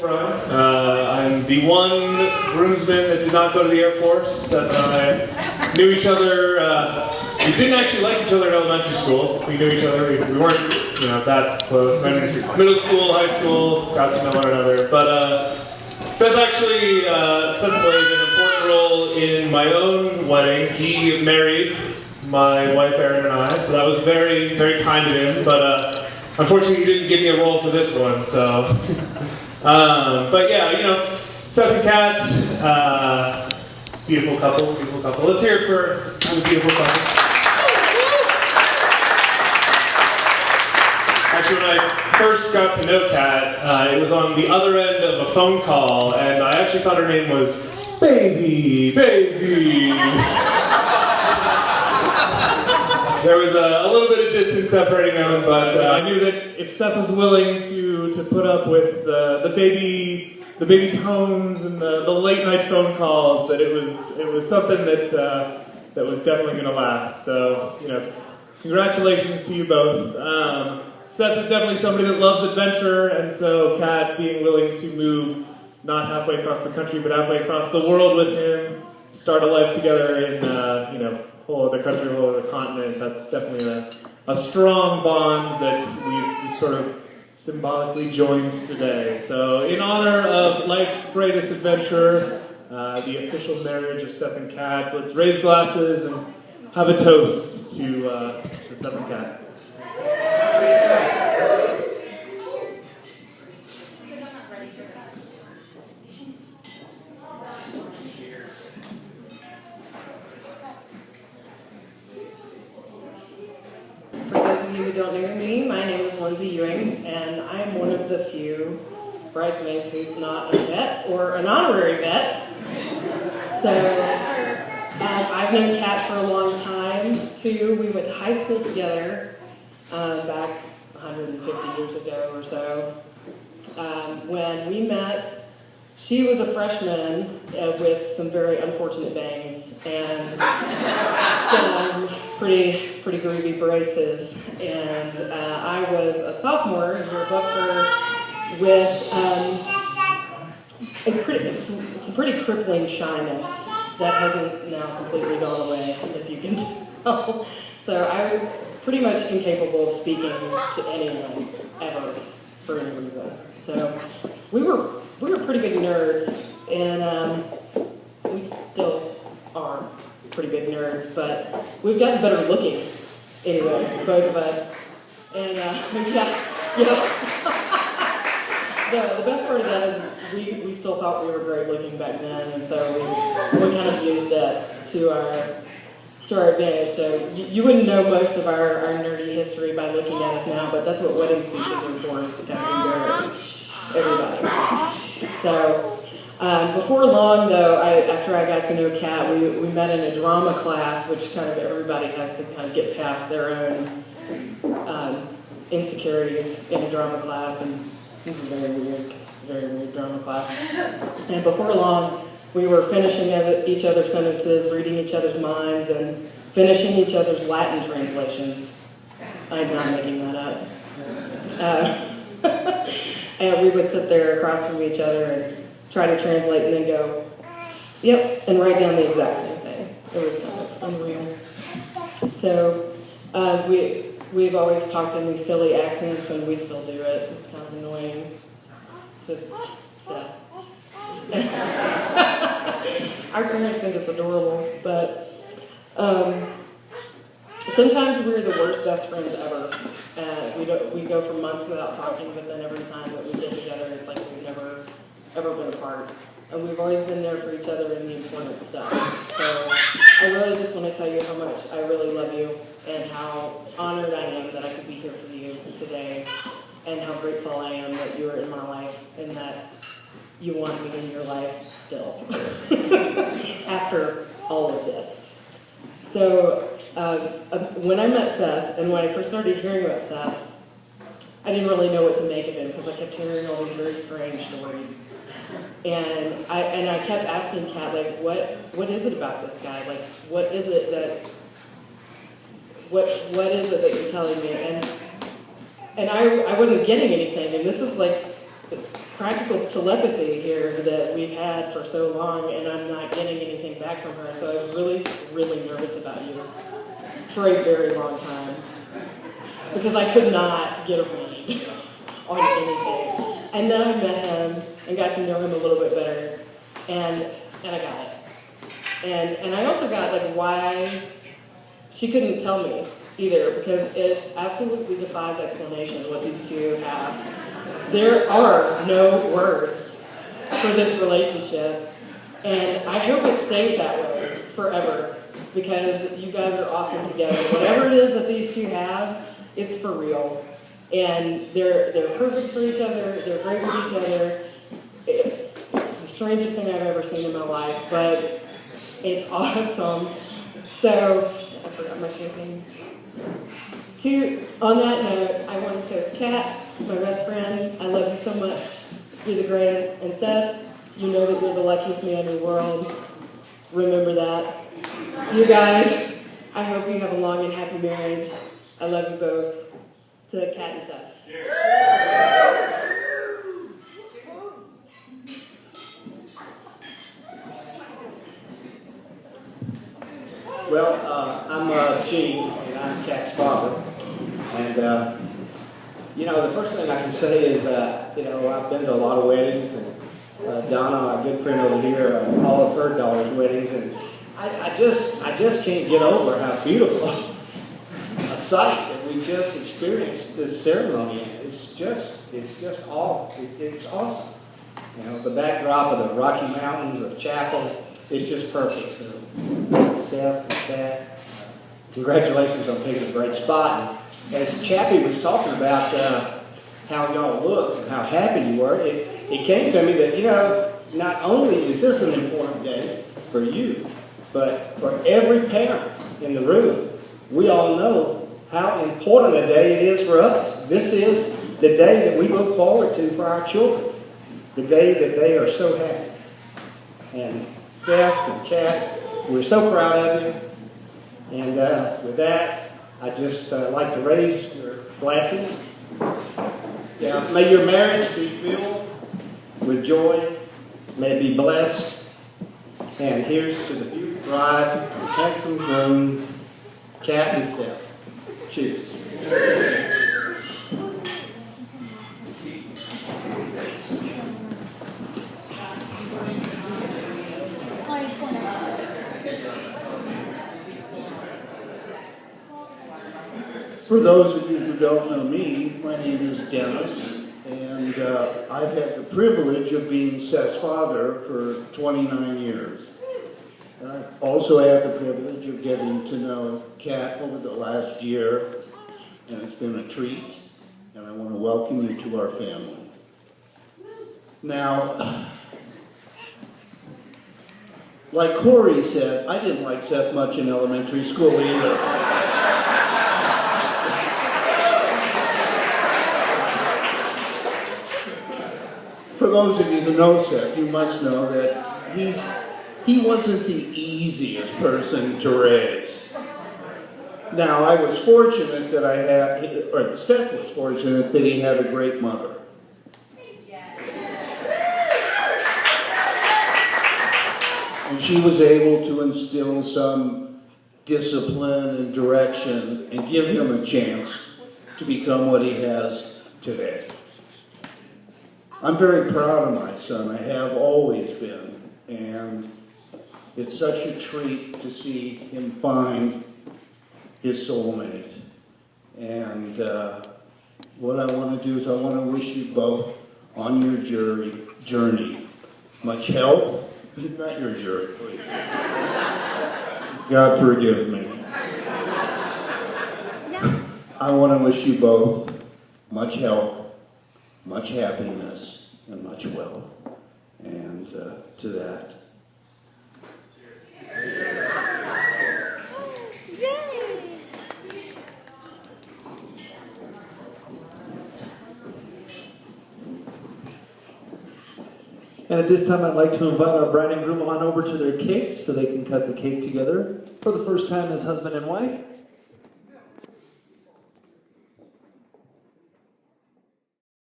I'm the one groomsman that did not go to the Air Force. Seth and I knew each other. We didn't actually like each other in elementary school. We knew each other. We weren't, that close. Then middle school, high school, got to know one another. But Seth played an important role in my own wedding. He married my wife Erin and I, so that was very, very kind of him. But unfortunately, he didn't give me a role for this one. So, but yeah, Seth and Kat, beautiful couple. Let's hear it for the beautiful couple. Actually, when I first got to know Kat, it was on the other end of a phone call, and I actually thought her name was Baby. There was a little bit of distance separating them, but I knew that if Seth was willing to put up with the baby tones and the late night phone calls, that it was something that was definitely going to last. So congratulations to you both. Seth is definitely somebody that loves adventure, and so Kat being willing to move not halfway across the country, but halfway across the world with him, start a life together in whole other country, whole other continent. That's definitely a strong bond that we've sort of symbolically joined today. So in honor of life's greatest adventure, the official marriage of Seth and Kat, let's raise glasses and have a toast to Seth and Kat. For those of you who don't know me, my name is Lindsay Ewing, and I'm one of the few bridesmaids who's not a vet or an honorary vet. So I've known Kat for a long time, too. We went to high school together back 150 years ago or so. When we met, she was a freshman with some very unfortunate bangs and some pretty groovy braces, and I was a sophomore here above her with some pretty crippling shyness that hasn't now completely gone away, if you can tell. So I was pretty much incapable of speaking to anyone ever for any reason. So we were pretty big nerds, and we still are pretty big nerds, but we've gotten better looking anyway, both of us. And the best part of that is we still thought we were great looking back then, and so we kind of used that to our advantage. So you wouldn't know most of our nerdy history by looking at us now, but that's what wedding speeches are for, is to kind of embarrass everybody. So before long, though, after I got to know Kat, we met in a drama class, which kind of everybody has to kind of get past their own insecurities in a drama class, and it was a very weird drama class. And before long, we were finishing each other's sentences, reading each other's minds, and finishing each other's Latin translations. I'm not making that up. And we would sit there across from each other and try to translate and then go, yep, and write down the exact same thing. It was kind of unreal. So we've always talked in these silly accents, and we still do it. It's kind of annoying to Seth. Our parents think it's adorable, but sometimes we're the worst best friends ever. We go for months without talking, but then every time that we get together, it's like we've never ever been apart. And we've always been there for each other in the important stuff. So I really just want to tell you how much I really love you, and how honored I am that I could be here for you today, and how grateful I am that you are in my life and that you want me in your life still after all of this. So when I met Seth, and when I first started hearing about Seth, I didn't really know what to make of him, because I kept hearing all these very strange stories. And I kept asking Kat, like, what is it about this guy? Like, what is it that you're telling me? And I wasn't getting anything. And this is like practical telepathy here that we've had for so long, and I'm not getting anything back from her. And so I was really, really nervous about you for a very long time because I could not get a read on anything. And then I met him and got to know him a little bit better, and I got it. And I also got like why she couldn't tell me either, because it absolutely defies explanation what these two have. There are no words for this relationship, and I hope it stays that way forever, because you guys are awesome together. Whatever it is that these two have, it's for real. And they're perfect for each other, they're great with each other. It's the strangest thing I've ever seen in my life, but it's awesome. So, I forgot my champagne. On that note, I want to toast Kat, my best friend. I love you so much. You're the greatest. And Seth, you know that you're the luckiest man in the world. Remember that. You guys, I hope you have a long and happy marriage. I love you both. To Kat and Seth. Well, I'm Gene, and I'm Kat's father. And, you know, the first thing I can say is, you know, I've been to a lot of weddings, and Donna, my good friend over here, all of her daughter's weddings, and I just can't get over how beautiful a sight that we just experienced this ceremony. It's awesome. You know, the backdrop of the Rocky Mountains, the chapel, it's just perfect. So, Seth and Kat, congratulations on picking a great spot. And as Chappie was talking about how y'all looked and how happy you were, it came to me that, you know, not only is this an important day for you, but for every parent in the room. We all know how important a day it is for us. This is the day that we look forward to for our children, the day that they are so happy. And Seth and Kat, we're so proud of you. And with that, I'd just like to raise your glasses. Yeah, may your marriage be filled with joy. May it be blessed. And here's to the beautiful bride and handsome groom, Kat and Seth. Cheers. For those of you who don't know me, my name is Dennis, and I've had the privilege of being Seth's father for 29 years. And I've also had the privilege of getting to know Kat over the last year, and it's been a treat, and I want to welcome you to our family. Now, like Corey said, I didn't like Seth much in elementary school either. For those of you who know Seth, you must know that he wasn't the easiest person to raise. Now, I was fortunate that Seth was fortunate that he had a great mother. And she was able to instill some discipline and direction and give him a chance to become what he has today. I'm very proud of my son. I have always been. And it's such a treat to see him find his soulmate. And what I want to do is I want to wish you both on your journey much health. Not your journey, please. God forgive me. I want to wish you both much health, much happiness, and much wealth. And to that. And at this time, I'd like to invite our bride and groom on over to their cakes so they can cut the cake together for the first time as husband and wife.